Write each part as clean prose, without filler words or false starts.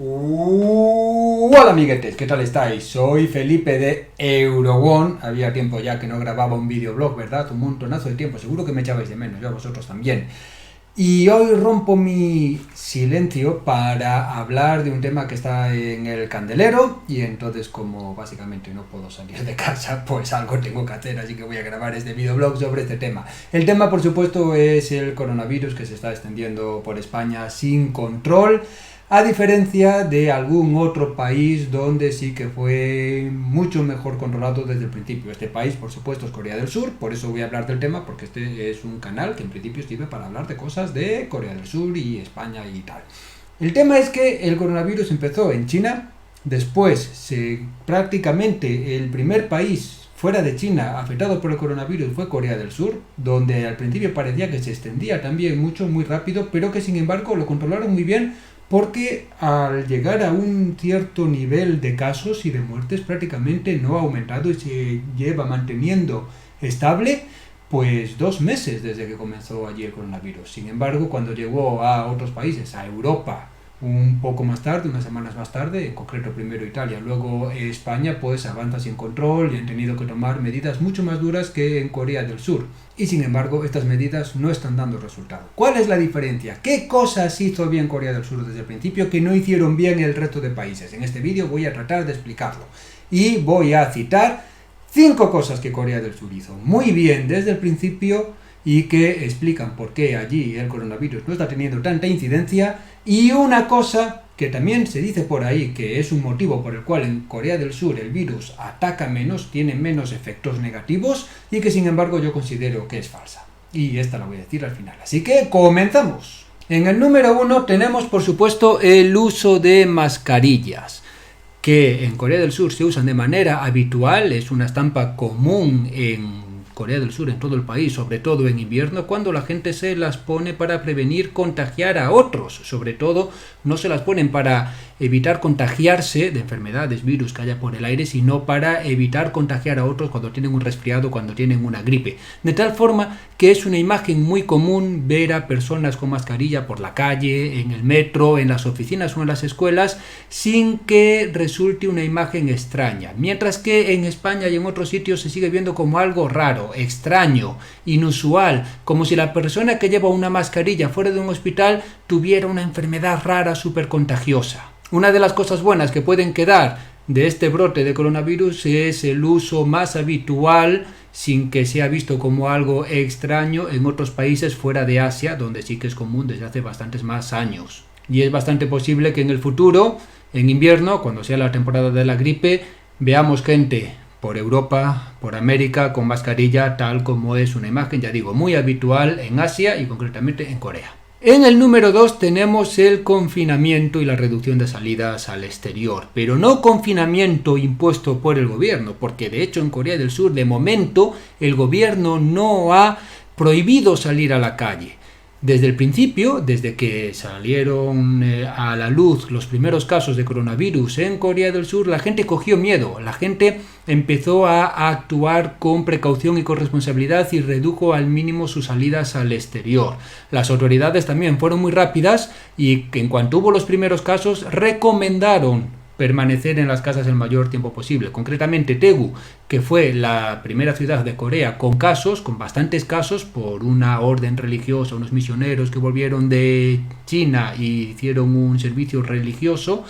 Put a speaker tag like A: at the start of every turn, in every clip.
A: Hola amiguetes, ¿qué tal estáis? Soy Felipe de Eurowon. Había tiempo ya que no grababa un videoblog, ¿verdad? Un montonazo de tiempo, seguro que me echabais de menos, yo a vosotros también. Y hoy rompo mi silencio para hablar de un tema que está en el candelero y entonces como básicamente no puedo salir de casa, pues algo tengo que hacer, así que voy a grabar este videoblog sobre este tema. El tema, por supuesto, es el coronavirus que se está extendiendo por España sin control, a diferencia de algún otro país donde sí que fue mucho mejor controlado desde el principio. Este país, por supuesto, es Corea del Sur, por eso voy a hablar del tema, porque este es un canal que en principio sirve para hablar de cosas de Corea del Sur y España y tal. El tema es que el coronavirus empezó en China, después prácticamente el primer país fuera de China afectado por el coronavirus fue Corea del Sur, donde al principio parecía que se extendía también mucho, muy rápido, pero que sin embargo lo controlaron muy bien porque al llegar a un cierto nivel de casos y de muertes prácticamente no ha aumentado y se lleva manteniendo estable pues 2 meses desde que comenzó allí el coronavirus. Sin embargo, cuando llegó a otros países, a Europa, un poco más tarde, unas semanas más tarde, en concreto primero Italia, luego España, pues avanza sin control y han tenido que tomar medidas mucho más duras que en Corea del Sur. Y sin embargo, estas medidas no están dando resultado. ¿Cuál es la diferencia? ¿Qué cosas hizo bien Corea del Sur desde el principio que no hicieron bien el resto de países? En este vídeo voy a tratar de explicarlo. Y voy a citar 5 cosas que Corea del Sur hizo muy bien desde el principio y que explican por qué allí el coronavirus no está teniendo tanta incidencia, y una cosa que también se dice por ahí que es un motivo por el cual en Corea del Sur el virus ataca menos, tiene menos efectos negativos y que sin embargo yo considero que es falsa. Y esta la voy a decir al final. Así que comenzamos. En el número 1 tenemos por supuesto el uso de mascarillas, que en Corea del Sur se usan de manera habitual, es una estampa común en Corea del Sur, en todo el país, sobre todo en invierno, cuando la gente se las pone para prevenir contagiar a otros. Sobre todo, no se las ponen para evitar contagiarse de enfermedades, virus que haya por el aire, sino para evitar contagiar a otros cuando tienen un resfriado, cuando tienen una gripe. De tal forma que es una imagen muy común ver a personas con mascarilla por la calle, en el metro, en las oficinas o en las escuelas, sin que resulte una imagen extraña. Mientras que en España y en otros sitios se sigue viendo como algo raro, extraño, inusual, como si la persona que lleva una mascarilla fuera de un hospital tuviera una enfermedad rara súper contagiosa. Una de las cosas buenas que pueden quedar de este brote de coronavirus es el uso más habitual, sin que sea visto como algo extraño, en otros países fuera de Asia, donde sí que es común desde hace bastantes más años. Y es bastante posible que en el futuro, en invierno, cuando sea la temporada de la gripe, veamos gente por Europa, por América, con mascarilla, tal como es una imagen, ya digo, muy habitual en Asia y concretamente en Corea. En el número 2 tenemos el confinamiento y la reducción de salidas al exterior, pero no confinamiento impuesto por el gobierno, porque de hecho en Corea del Sur de momento el gobierno no ha prohibido salir a la calle. Desde el principio, desde que salieron a la luz los primeros casos de coronavirus en Corea del Sur, la gente cogió miedo, la gente empezó a actuar con precaución y con responsabilidad y redujo al mínimo sus salidas al exterior. Las autoridades también fueron muy rápidas y en cuanto hubo los primeros casos recomendaron permanecer en las casas el mayor tiempo posible. Concretamente Daegu, que fue la primera ciudad de Corea con bastantes casos, por una orden religiosa, unos misioneros que volvieron de China y hicieron un servicio religioso.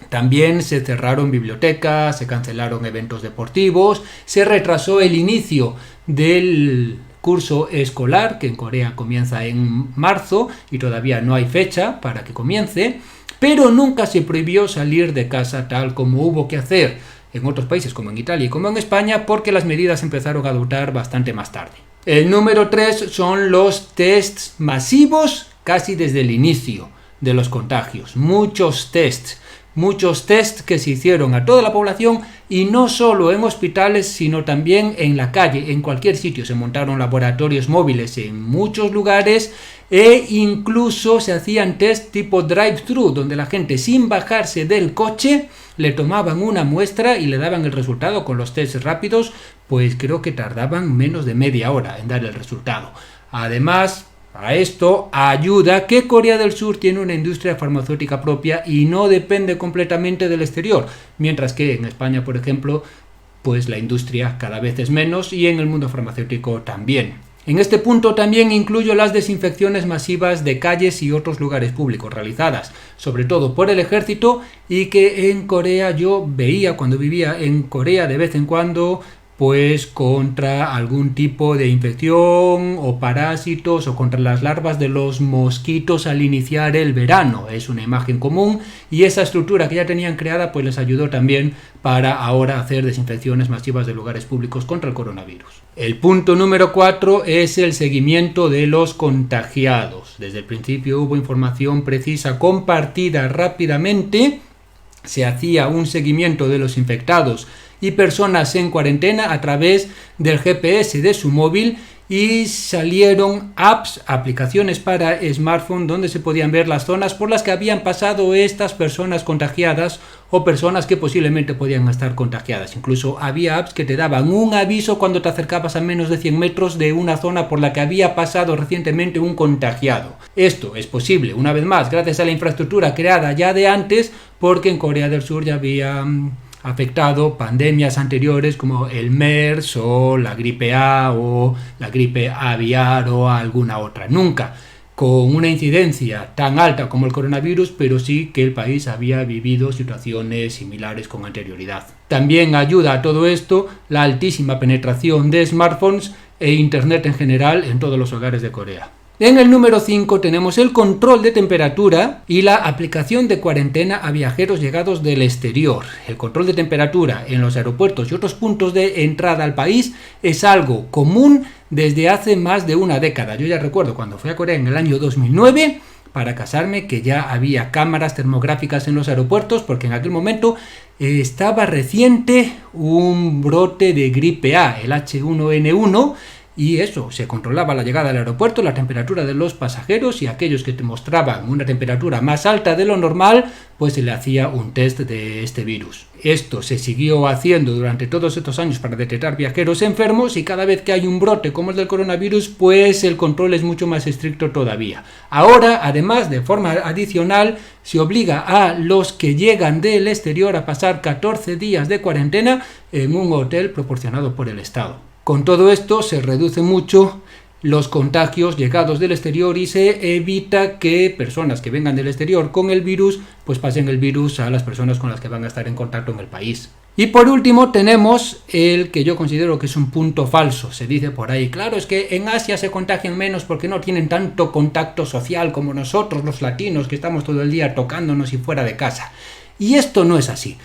A: También se cerraron bibliotecas, se cancelaron eventos deportivos, se retrasó el inicio del curso escolar, que en Corea comienza en marzo y todavía no hay fecha para que comience. Pero nunca se prohibió salir de casa tal como hubo que hacer en otros países como en Italia y como en España, porque las medidas empezaron a adoptar bastante más tarde. El número 3 son los tests masivos casi desde el inicio de los contagios. Muchos tests que se hicieron a toda la población y no solo en hospitales, sino también en la calle, en cualquier sitio. Se montaron laboratorios móviles en muchos lugares e incluso se hacían test tipo drive-thru, donde la gente sin bajarse del coche le tomaban una muestra y le daban el resultado. Con los tests rápidos, pues creo que tardaban menos de media hora en dar el resultado. Además, A esto ayuda que Corea del Sur tiene una industria farmacéutica propia y no depende completamente del exterior, mientras que en España, por ejemplo, pues la industria cada vez es menos y en el mundo farmacéutico también. En este punto también incluyo las desinfecciones masivas de calles y otros lugares públicos realizadas, sobre todo por el ejército, y que en Corea yo veía cuando vivía en Corea de vez en cuando, pues contra algún tipo de infección o parásitos o contra las larvas de los mosquitos al iniciar el verano. Es una imagen común y esa estructura que ya tenían creada pues les ayudó también para ahora hacer desinfecciones masivas de lugares públicos contra el coronavirus. El punto número 4 es el seguimiento de los contagiados. Desde el principio hubo información precisa compartida rápidamente, se hacía un seguimiento de los infectados y personas en cuarentena a través del GPS de su móvil y salieron apps, aplicaciones para smartphone donde se podían ver las zonas por las que habían pasado estas personas contagiadas o personas que posiblemente podían estar contagiadas. Incluso había apps que te daban un aviso cuando te acercabas a menos de 100 metros de una zona por la que había pasado recientemente un contagiado. Esto es posible, una vez más, gracias a la infraestructura creada ya de antes, porque en Corea del Sur ya había afectado pandemias anteriores como el MERS o la gripe A o la gripe aviar o alguna otra. Nunca con una incidencia tan alta como el coronavirus, pero sí que el país había vivido situaciones similares con anterioridad. También ayuda a todo esto la altísima penetración de smartphones e internet en general en todos los hogares de Corea. En el número 5 tenemos el control de temperatura y la aplicación de cuarentena a viajeros llegados del exterior. El control de temperatura en los aeropuertos y otros puntos de entrada al país es algo común desde hace más de una década. Yo ya recuerdo cuando fui a Corea en el año 2009 para casarme que ya había cámaras termográficas en los aeropuertos porque en aquel momento estaba reciente un brote de gripe A, el H1N1, y eso, se controlaba la llegada al aeropuerto, la temperatura de los pasajeros y aquellos que te mostraban una temperatura más alta de lo normal, pues se le hacía un test de este virus. Esto se siguió haciendo durante todos estos años para detectar viajeros enfermos y cada vez que hay un brote como el del coronavirus, pues el control es mucho más estricto todavía. Ahora, además, de forma adicional, se obliga a los que llegan del exterior a pasar 14 días de cuarentena en un hotel proporcionado por el Estado. Con todo esto se reduce mucho los contagios llegados del exterior y se evita que personas que vengan del exterior con el virus pues pasen el virus a las personas con las que van a estar en contacto en el país. Y por último tenemos el que yo considero que es un punto falso. Se dice por ahí, claro, es que en Asia se contagian menos porque no tienen tanto contacto social como nosotros los latinos que estamos todo el día tocándonos y fuera de casa. Y esto no es así.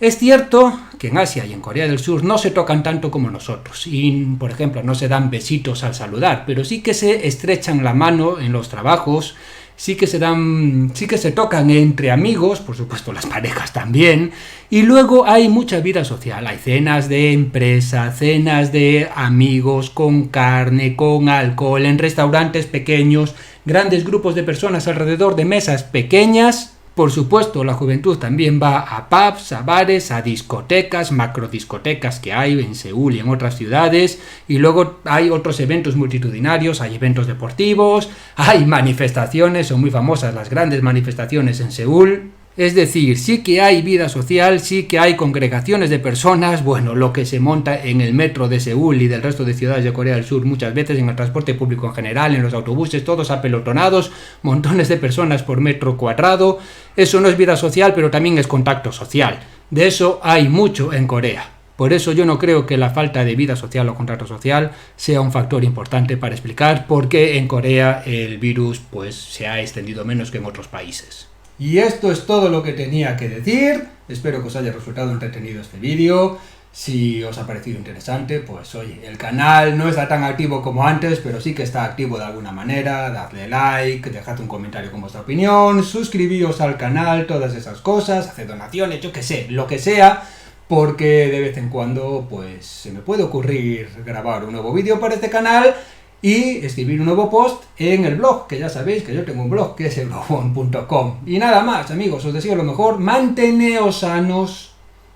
A: Es cierto que en Asia y en Corea del Sur no se tocan tanto como nosotros y, por ejemplo, no se dan besitos al saludar, pero sí que se estrechan la mano en los trabajos, sí que se tocan entre amigos, por supuesto las parejas también, y luego hay mucha vida social, hay cenas de empresa, cenas de amigos con carne, con alcohol, en restaurantes pequeños, grandes grupos de personas alrededor de mesas pequeñas. Por supuesto, la juventud también va a pubs, a bares, a discotecas, macrodiscotecas que hay en Seúl y en otras ciudades, y luego hay otros eventos multitudinarios, hay eventos deportivos, hay manifestaciones, son muy famosas las grandes manifestaciones en Seúl. Es decir, sí que hay vida social, sí que hay congregaciones de personas, bueno, lo que se monta en el metro de Seúl y del resto de ciudades de Corea del Sur muchas veces, en el transporte público en general, en los autobuses, todos apelotonados, montones de personas por metro cuadrado. Eso no es vida social, pero también es contacto social. De eso hay mucho en Corea. Por eso yo no creo que la falta de vida social o contacto social sea un factor importante para explicar por qué en Corea el virus pues se ha extendido menos que en otros países. Y esto es todo lo que tenía que decir. Espero que os haya resultado entretenido este vídeo. Si os ha parecido interesante, pues oye, el canal no está tan activo como antes, pero sí que está activo de alguna manera. Dadle like, dejad un comentario con vuestra opinión, suscribíos al canal, todas esas cosas, haced donaciones, yo qué sé, lo que sea, porque de vez en cuando pues se me puede ocurrir grabar un nuevo vídeo para este canal y escribir un nuevo post en el blog, que ya sabéis que yo tengo un blog que es eurowon.com. Y nada más, amigos, os deseo lo mejor, manteneos sanos,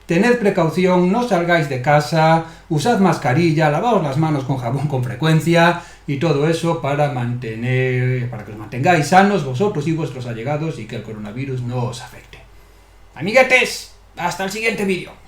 A: tened precaución, no salgáis de casa, usad mascarilla, lavaos las manos con jabón con frecuencia, y todo eso para que os mantengáis sanos vosotros y vuestros allegados y que el coronavirus no os afecte. Amiguetes, hasta el siguiente vídeo.